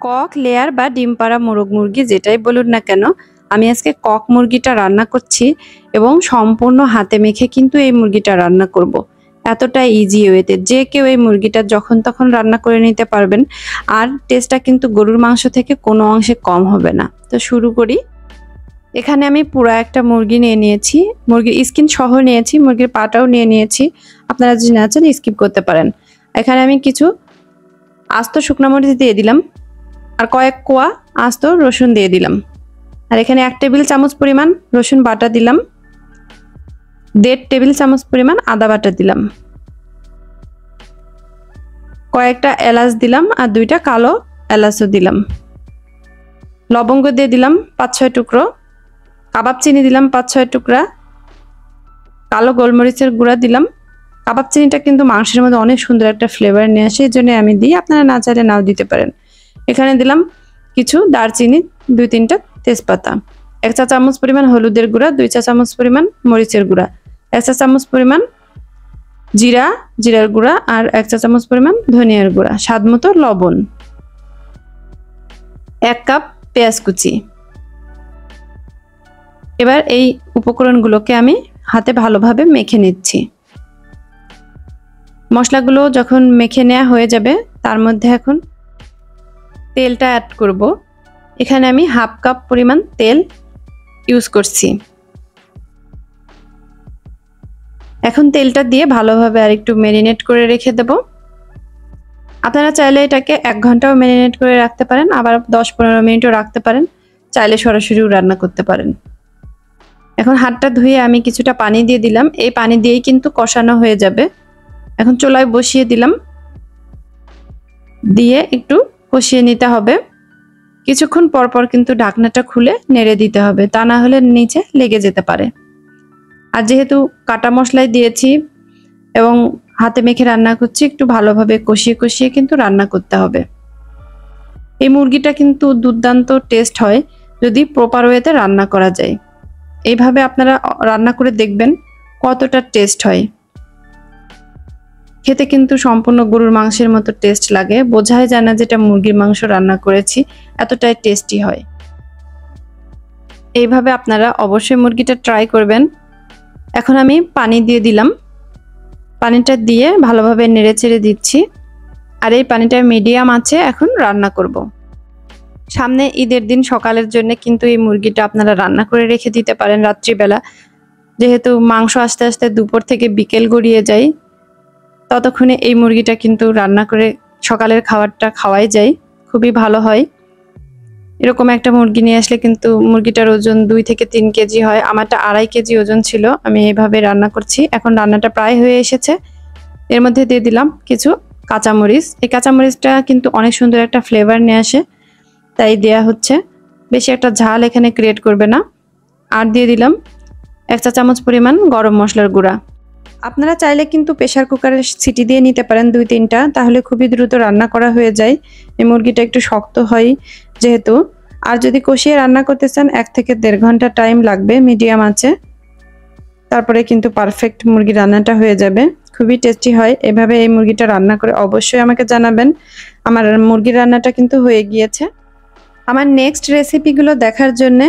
Cock layer বা ডিম পাড়া মোরগ মুরগি যেটাই বলুন না কেন, আমি আজকে কক মুরগিটা রান্না করছি এবং সম্পূর্ণ হাতে মেখে কিন্তু এই মুরগিটা রান্না করব। এতটা ইজি ওয়েতে যে কেউ এই মুরগিটা যখন তখন রান্না করে নিতে পারবেন। আর টেস্টটা কিন্তু গরুর মাংস থেকে কোনো অংশে কম হবে না। তো শুরু করি। এখানে আমি পুরো একটা মুরগি নিয়ে নিয়েছি, মুরগির স্কিন সহ নিয়েছি, মুরগির পাটাও নিয়ে নিয়েছি। আপনারা যদি না চান স্কিপ করতে পারেন। এখানে আমি কিছু আস্ত শুকনো মরিচ দিয়ে দিলাম আর কয়েক কোয়া আস্ত রসুন দিয়ে দিলাম। আর এখানে 1 টেবিল চামচ পরিমাণ রসুন বাটা দিলাম, 1.5 টেবিল চামচ পরিমাণ আদা বাটা দিলাম, কয়েকটা এলাচ দিলাম আর 2টা কালো এলাচও দিলাম, লবঙ্গ দিয়ে দিলাম 5-6 টুকরো, কাবাব চিনি দিলাম 5-6 টুকরা, কালো গোলমরিচের গুঁড়া দিলাম। কাবাব চিনিটা কিন্তু মাংসের মধ্যে অনেক সুন্দর একটা ফ্লেভার নিয়ে আসে, এই জন্য আমি দিই, আপনারা না চাইলে নাও দিতে পারেন। এখানে দিলাম কিছু দারচিনি, 2-3টা তেজপাতা, 1 চা চামচ পরিমাণ হলুদের গুঁড়া, 2 চা চামচ পরিমাণ মরিচের গুঁড়া, 1 চা চামচ পরিমাণ জিরার গুঁড়া আর 1 চা চামচ পরিমাণ ধনিয়ার গুঁড়া, স্বাদ মতো লবণ, 1 কাপ পেঁয়াজ কুচি। এবার এই উপকরণগুলোকে আমি হাতে ভালোভাবে মেখে নিচ্ছি। মশলাগুলো যখন মেখে নেওয়া হয়ে যাবে তার মধ্যে এখন তেলটা অ্যাড করব। এখানে আমি 1/2 কাপ পরিমাণ তেল ইউজ করছি। এখন তেলটা দিয়ে ভালোভাবে আরেকটু ম্যারিনেট করে রেখে দেব। আপনারা চাইলে এটাকে 1 ঘন্টাও ম্যারিনেট করে রাখতে পারেন, আবার 10-15 মিনিটও রাখতে পারেন, চাইলে সরাসরিও রান্না করতে পারেন। এখন হাতটা ধুয়ে আমি কিছুটা পানি দিয়ে দিলাম, এই পানি দিয়েই কিন্তু কষানো হয়ে যাবে। এখন চুলায় বসিয়ে দিলাম, দিয়ে একটু কষিয়ে নিতে হবে। কিছুক্ষণ পর পর কিন্তু ঢাকনাটা খুলে নেড়ে দিতে হবে, তা না হলে নিচে লেগে যেতে পারে। আর যেহেতু কাটা মশলাই দিয়েছি এবং হাতে মেখে রান্না করছি, একটু ভালোভাবে কষিয়ে কষিয়ে কিন্তু রান্না করতে হবে। এই মুরগিটা কিন্তু দুর্দান্ত টেস্ট হয় যদি প্রপার ওয়েতে রান্না করা যায়। এইভাবে আপনারা রান্না করে দেখবেন কতটা টেস্ট হয়। খেতে কিন্তু সম্পূর্ণ গরুর মাংসের মতো টেস্ট লাগে, বোঝাই যায় না যেটা মুরগির মাংস রান্না করেছি, এতটাই টেস্টি হয়। এইভাবে আপনারা অবশ্যই মুরগিটা ট্রাই করবেন। এখন আমি পানি দিয়ে দিলাম, পানিটা দিয়ে ভালোভাবে নেড়েচেড়ে দিচ্ছি। আর এই পানিটা মিডিয়াম আছে এখন রান্না করব। সামনে ঈদের দিন সকালের জন্য কিন্তু এই মুরগিটা আপনারা রান্না করে রেখে দিতে পারেন রাত্রিবেলা, যেহেতু মাংস আস্তে আস্তে দুপুর থেকে বিকেল গড়িয়ে যায়, ততক্ষণে এই মুরগিটা কিন্তু রান্না করে সকালের খাবারটা খাওয়াই যায়, খুবই ভালো হয়। এরকম একটা মুরগি নিয়ে আসলে কিন্তু মুরগিটার ওজন 2 থেকে 3 কেজি হয়। আমারটা 2.5 কেজি ওজন ছিল। আমি এইভাবে রান্না করছি। এখন রান্নাটা প্রায় হয়ে এসেছে। এর মধ্যে দিয়ে দিলাম কিছু কাঁচামরিচ। এই কাঁচামরিচটা কিন্তু অনেক সুন্দর একটা ফ্লেভার নিয়ে আসে, তাই দেয়া হচ্ছে। বেশি একটা ঝাল এখানে ক্রিয়েট করবে না। আর দিয়ে দিলাম 1 চা চামচ পরিমাণ গরম মশলার গুঁড়া। আপনারা চাইলে কিন্তু প্রেসার কুকারে সিটি দিয়ে নিতে পারেন 2-3টা, তাহলে খুবই দ্রুত রান্না করা হয়ে যায়। এই মুরগিটা একটু শক্ত হয় যেহেতু। আর যদি কষিয়ে রান্না করতে চান 1 থেকে 1.5 ঘন্টা টাইম লাগবে মিডিয়াম আঁচে, তারপরে কিন্তু পারফেক্ট মুরগি রান্নাটা হয়ে যাবে। খুবই টেস্টি হয়। এভাবে এই মুরগিটা রান্না করে অবশ্যই আমাকে জানাবেন। আমার মুরগির রান্নাটা কিন্তু হয়ে গিয়েছে। আমার নেক্সট রেসিপিগুলো দেখার জন্য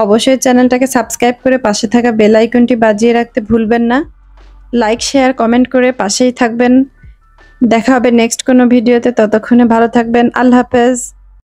অবশ্যই চ্যানেলটাকে সাবস্ক্রাইব করে পাশে থাকা বেল আইকনটি বাজিয়ে রাখতে ভুলবেন না। লাইক শেয়ার কমেন্ট করে পাশেই থাকবেন। দেখা হবে নেক্সট কোনো ভিডিওতে, ততক্ষণে ভালো থাকবেন। আল্লাহ হাফেজ।